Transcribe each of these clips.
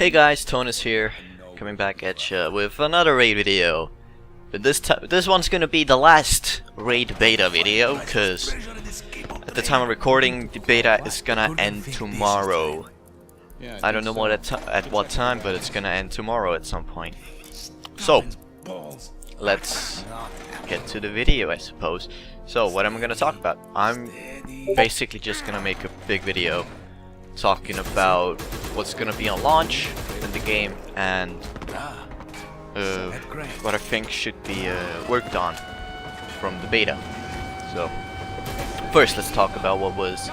Hey guys, Tonus here, coming back at ya with another raid video. But this one's gonna be the last raid beta video, cause at the time of recording, the beta is gonna end tomorrow. I don't know at what time, but it's gonna end tomorrow at some point. So, let's get to the video, I suppose. So, what am I gonna talk about? I'm basically just gonna make a big video talking about what's gonna be on launch in the game and what I think should be worked on from the beta. So first let's talk about what was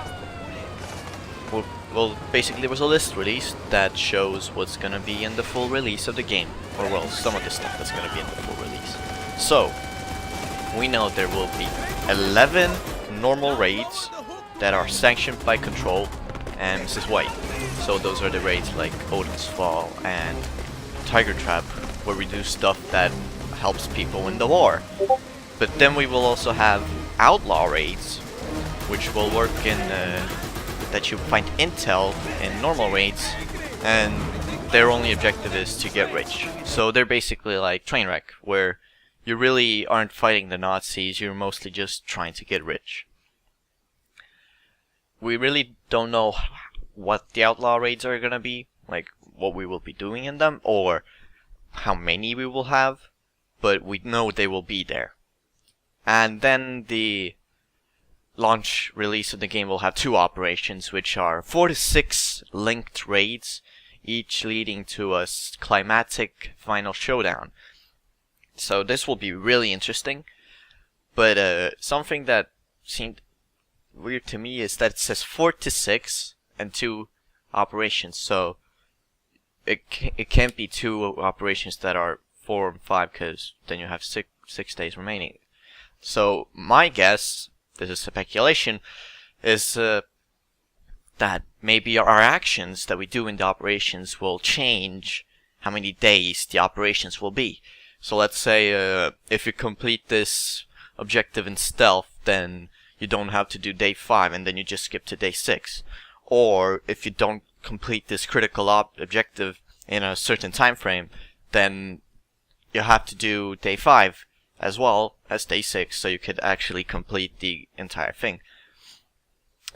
well basically there was a list released that shows what's gonna be in the full release of the game, or well, some of the stuff that's gonna be in the full release. So we know there will be 11 normal raids that are sanctioned by Control and Mrs. White. So those are the raids like Odin's Fall and Tiger Trap, where we do stuff that helps people in the war. But then we will also have Outlaw raids, which will work in that you find intel in normal raids, and their only objective is to get rich. So they're basically like Trainwreck, where you really aren't fighting the Nazis, you're mostly just trying to get rich. We really don't know what the Outlaw raids are gonna be, like what we will be doing in them, or how many we will have, but we know they will be there. And then the launch release of the game will have 2 operations, which are 4 to 6 linked raids, each leading to a climatic final showdown. So this will be really interesting, but something that seemed weird to me is that it says 4 to 6 and 2 operations, so it can't be 2 operations that are 4 and 5, because then you have 6 days remaining. So my guess, this is speculation, is that maybe our actions that we do in the operations will change how many days the operations will be. So let's say if you complete this objective in stealth, then you don't have to do day 5 and then you just skip to day 6. Or if you don't complete this critical objective in a certain time frame, then you have to do day 5 as well as day 6, so you could actually complete the entire thing.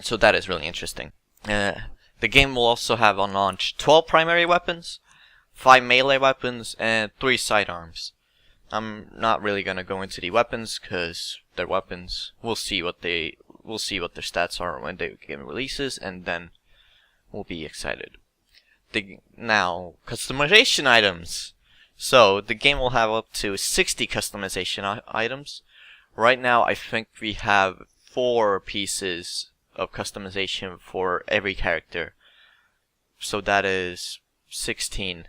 So that is really interesting. The game will also have on launch 12 primary weapons, 5 melee weapons, and 3 sidearms. I'm not really gonna go into the weapons because they're weapons. We'll see what their stats are when the game releases, and then we'll be excited. Now, customization items. So the game will have up to 60 customization items. Right now, I think we have 4 pieces of customization for every character. So that is 16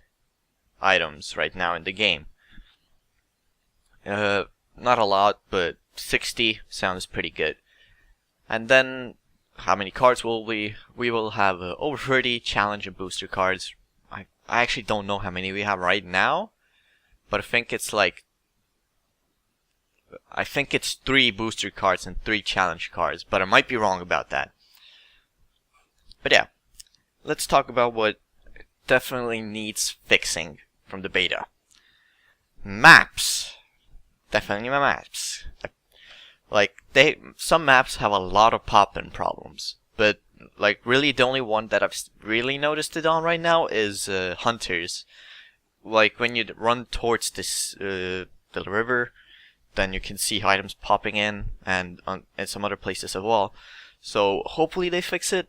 items right now in the game. Not a lot, but 60 sounds pretty good. And then, how many cards will we? We will have over 30 challenge and booster cards. I actually don't know how many we have right now, but I think it's 3 booster cards and 3 challenge cards, but I might be wrong about that. But yeah, let's talk about what definitely needs fixing from the beta. Maps. Definitely maps. Like, some maps have a lot of pop-in problems, but like really the only one that I've really noticed it on right now is hunters. Like when you run towards this the river, then you can see items popping in, and some other places as well. So hopefully they fix it.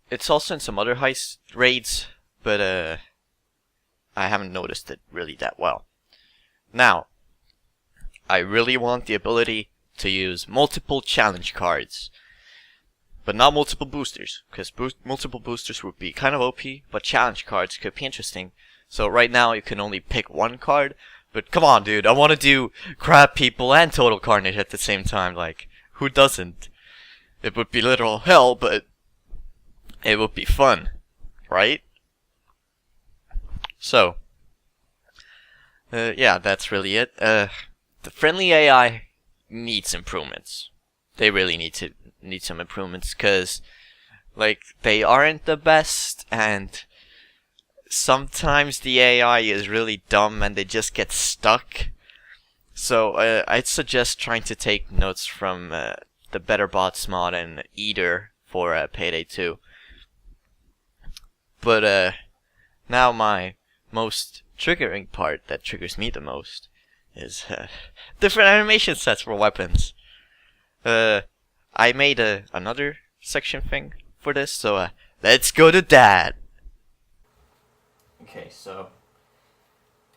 It's also in some other heist raids, but I haven't noticed it really that well. Now, I really want the ability to use multiple challenge cards, but not multiple boosters, because multiple boosters would be kind of OP, but challenge cards could be interesting. So right now you can only pick 1 card, but come on dude, I want to do Crab People and Total Carnage at the same time. Like, who doesn't? It would be literal hell, but it would be fun, right? So yeah, that's really it. The friendly AI needs improvements. They really need some improvements, because like they aren't the best and sometimes the AI is really dumb and they just get stuck. So I'd suggest trying to take notes from the Better Bots mod and Eater for Payday 2. But now my most triggering part that triggers me the most is different animation sets for weapons. I made another section thing for this, so let's go to that. Okay, so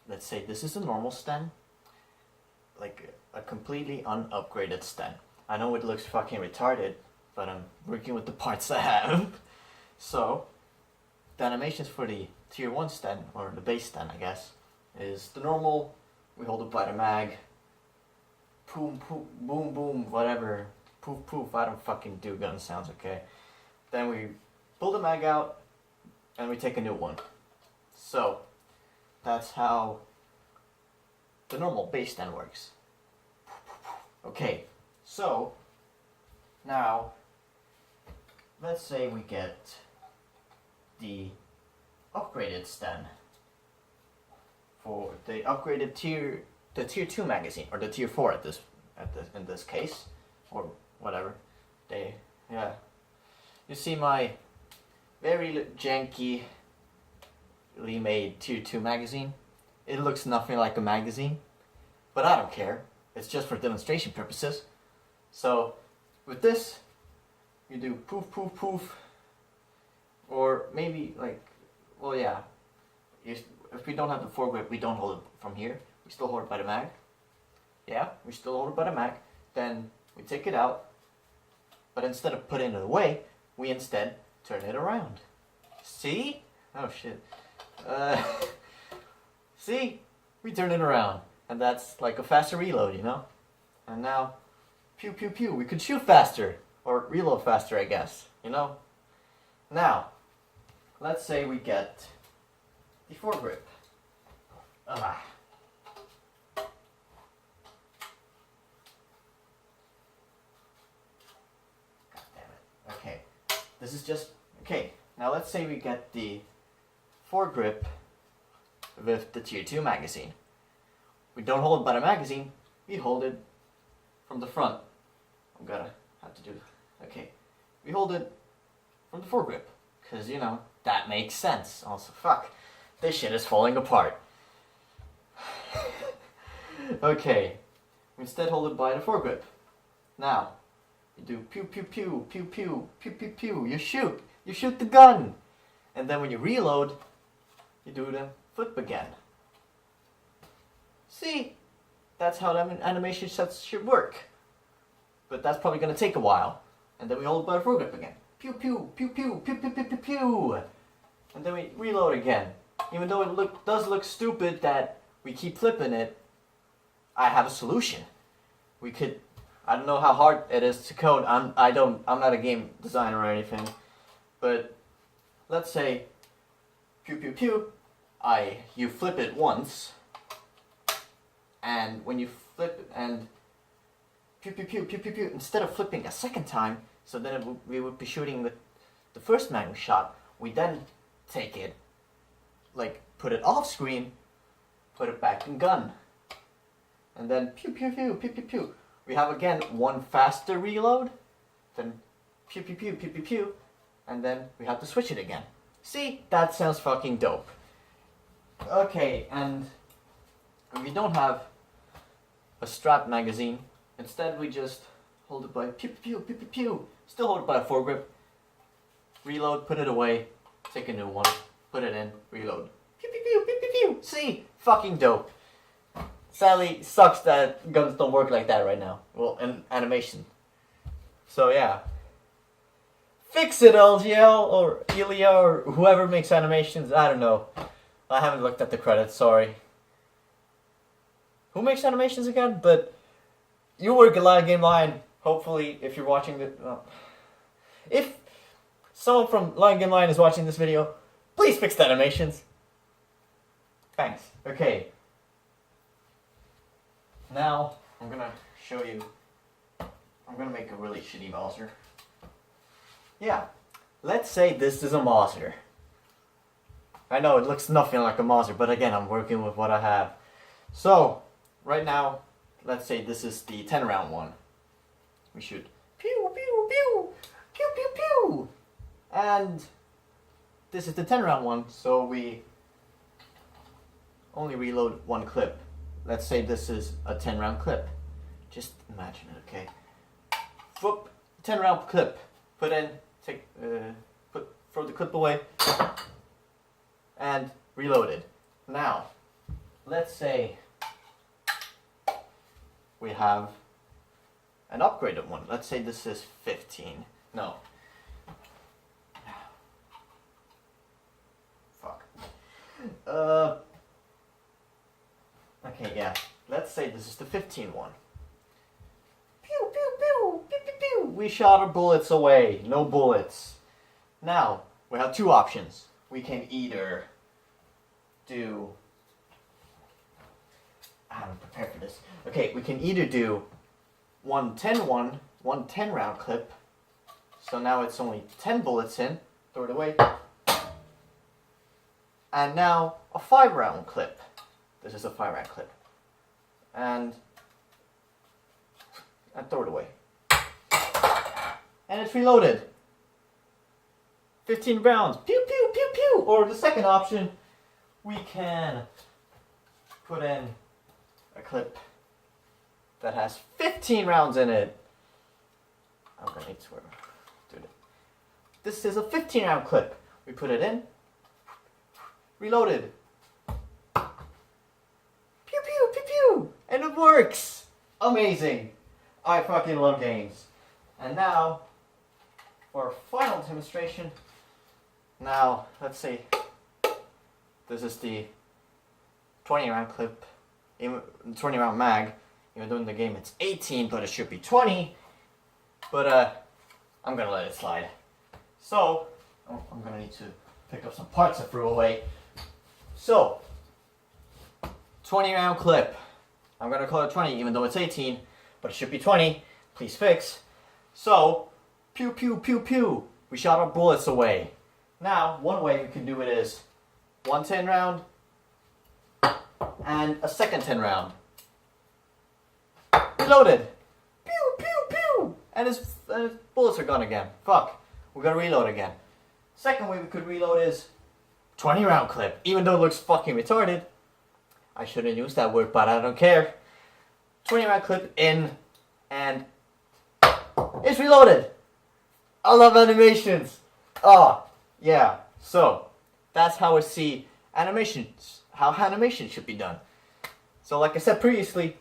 let's say this is a normal sten, like a completely unupgraded sten. I know it looks fucking retarded, but I'm working with the parts I have. So the animations for the tier 1 sten, or the base sten I guess, is the normal. We hold it by the mag. Boom, boom, boom, boom, whatever. Poof, poof, I don't fucking do gun sounds, okay? Then we pull the mag out, and we take a new one. So, that's how the normal base sten works. Okay, so, now, let's say we get the upgraded sten for the upgraded tier 2 magazine, or the tier 4 in this case, or whatever. You see my very jankily made tier 2 magazine. It looks nothing like a magazine, but I don't care. It's just for demonstration purposes. So with this, you do poof, poof, poof, or maybe like, well, yeah. If we don't have the foregrip, we don't hold it from here. We still hold it by the mag. Yeah, we still hold it by the mag. Then we take it out, but instead of putting it away, we instead turn it around. See? Oh shit. See? We turn it around, and that's like a faster reload, you know? And now, pew pew pew, we could shoot faster, or reload faster, I guess, you know? Now, let's say we get the foregrip. God damn it. Okay, this is just, okay, now let's say we get the foregrip with the tier 2 magazine. We don't hold it by the magazine, we hold it from the front. I'm gonna have to do, okay. We hold it from the foregrip, because, you know, that makes sense. Also, fuck, this shit is falling apart. Okay, we instead hold it by the foregrip. Now, you do pew pew pew, pew pew, pew pew pew, you shoot the gun! And then when you reload, you do the flip again. See? That's how animation sets should work. But that's probably gonna take a while. And then we hold it by the foregrip again. Pew pew, pew pew, pew pew pew pew pew. And then we reload again. Even though it does look stupid that we keep flipping it, I have a solution. We could, I don't know how hard it is to code. I'm not a game designer or anything. But let's say pew pew pew, you flip it once, and when you flip it and pew pew pew pew pew pew, instead of flipping a second time, so then we would be shooting the first magnum shot, we then take it, like put it off screen, put it back in gun, and then pew pew pew pew pew pew. We have again one faster reload, then pew pew pew pew pew pew, and then we have to switch it again. See, that sounds fucking dope. Okay, and if we don't have a strap magazine, instead we just hold it by pew pew pew pew pew. Still hold it by a foregrip. Reload, put it away, take a new one, put it in, reload. Pew pew pew pew pew pew. See, fucking dope. Sadly, sucks that guns don't work like that right now. Well, in animation. So yeah. Fix it, LGL or Elia or whoever makes animations. I don't know. I haven't looked at the credits. Sorry. Who makes animations again? But you work a lot of Game Line. Hopefully, if you're watching this, if someone from Lion Game Line is watching this video, please fix the animations. Thanks. Okay. Now I'm gonna show you. I'm gonna make a really shitty Mauser. Yeah. Let's say this is a Mauser. I know it looks nothing like a monster, but again, I'm working with what I have. So, right now, let's say this is the 10 round one. We shoot pew pew pew pew pew pew, and this is the 10 round one. So we only reload one clip. Let's say this is a 10 round clip. Just imagine it, okay? Whoop, 10 round clip. Put in, throw the clip away, and reload it. Now, let's say we have an upgraded one. Let's say this is 15. No. Fuck. Okay, yeah. Let's say this is the 15 one. Pew, pew, pew, pew, pew, pew. We shot our bullets away. No bullets. Now, we have two options. We can either do... I haven't prepared for this. Okay, we can either do one 10 round clip. So now it's only 10 bullets in. Throw it away. And now a 5 round clip. This is a 5 round clip. And throw it away. And it's reloaded. 15 rounds. Pew, pew, pew, pew. Or the second option, we can put in a clip that has 15 rounds in it. I'm gonna need to do it. This is a 15 round clip. We put it in. Reloaded. Pew, pew, pew, pew. And it works. Amazing. I fucking love games. And now, for a final demonstration, now, let's see. This is the 20 round clip, 20 round mag. Even though in the game it's 18, but it should be 20. But, I'm gonna let it slide. So, I'm gonna need to pick up some parts I threw away. So, 20 round clip. I'm gonna call it 20 even though it's 18, but it should be 20. Please fix. So, pew pew pew pew. We shot our bullets away. Now, one way we can do it is one 10 round and a second 10 round. Reloaded. Pew pew pew. And his bullets are gone again. Fuck. We're gonna reload again. Second way we could reload is 20 round clip. Even though it looks fucking retarded. I shouldn't use that word, but I don't care. 20 round clip in, and it's reloaded. I love animations. Oh, yeah. So, that's how I see animations, how animation should be done. So, like I said previously,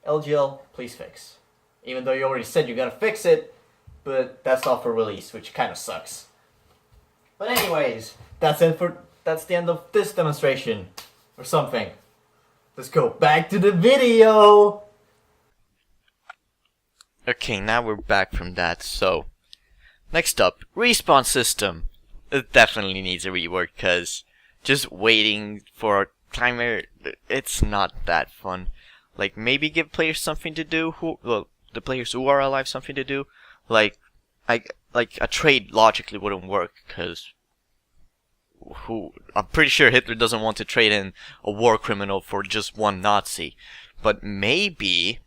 LGL, please fix. Even though you already said you're gonna fix it, but that's not for release, which kind of sucks. But anyways, that's the end of this demonstration, or something. Let's go back to the video. Okay, now we're back from that, so... Next up, respawn system. It definitely needs a rework, because just waiting for a timer, it's not that fun. Like, maybe give players something to do, the players who are alive something to do. Like a trade logically wouldn't work, because... I'm pretty sure Hitler doesn't want to trade in a war criminal for just one Nazi. But maybe...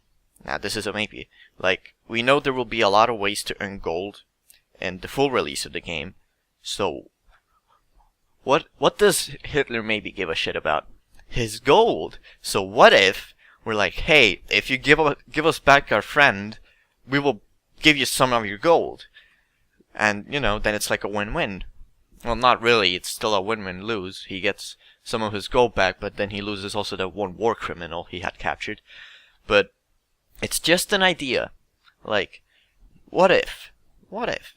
Now, this is a maybe. Like, we know there will be a lot of ways to earn gold in the full release of the game. So, what does Hitler maybe give a shit about? His gold. So what if we're like, hey, if you give us back our friend, we will give you some of your gold. And, you know, then it's like a win-win. Well, not really. It's still a win-win-lose. He gets some of his gold back, but then he loses also that one war criminal he had captured. But it's just an idea. Like, what if? What if?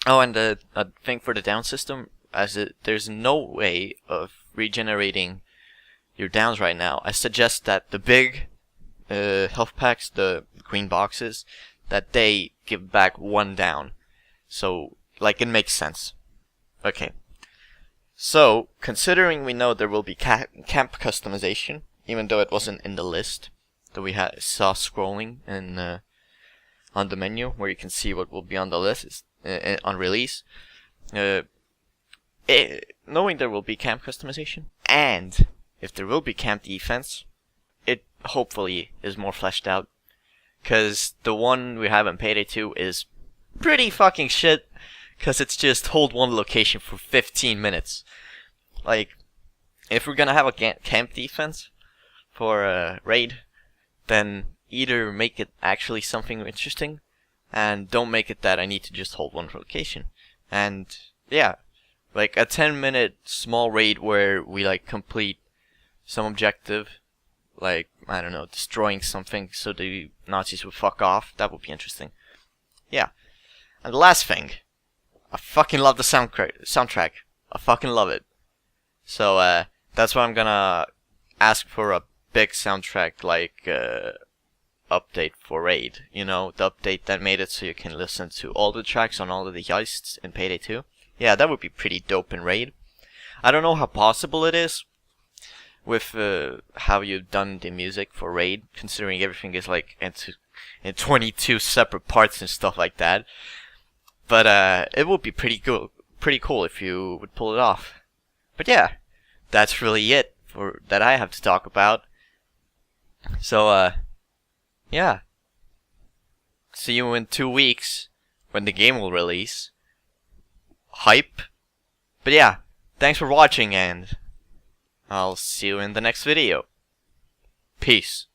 Oh, and a thing for the down system, there's no way of regenerating your downs right now. I suggest that the big health packs, the green boxes, that they give back one down. So, like, it makes sense. Okay. So, considering we know there will be camp customization, even though it wasn't in the list that we saw scrolling in on the menu, where you can see what will be on the list on release. knowing there will be camp customization, and if there will be camp defense, it hopefully is more fleshed out. Because the one we have in Payday 2 is pretty fucking shit. Because it's just hold one location for 15 minutes. Like, if we're gonna have a camp defense for a raid, then either make it actually something interesting, and don't make it that I need to just hold one location. And yeah, like a 10-minute small raid where we like complete some objective, like, I don't know, destroying something so the Nazis would fuck off. That would be interesting. Yeah. And the last thing, I fucking love the soundtrack. I fucking love it. So that's why I'm gonna ask for a big soundtrack like update for Raid. You know, the update that made it so you can listen to all the tracks on all of the heists in Payday 2. Yeah, that would be pretty dope in Raid. I don't know how possible it is with how you've done the music for Raid, considering everything is like in 22 separate parts and stuff like that. But it would be pretty cool if you would pull it off. But yeah, that's really it for that I have to talk about. So yeah. See you in 2 weeks when the game will release. Hype. But yeah, thanks for watching and I'll see you in the next video. Peace.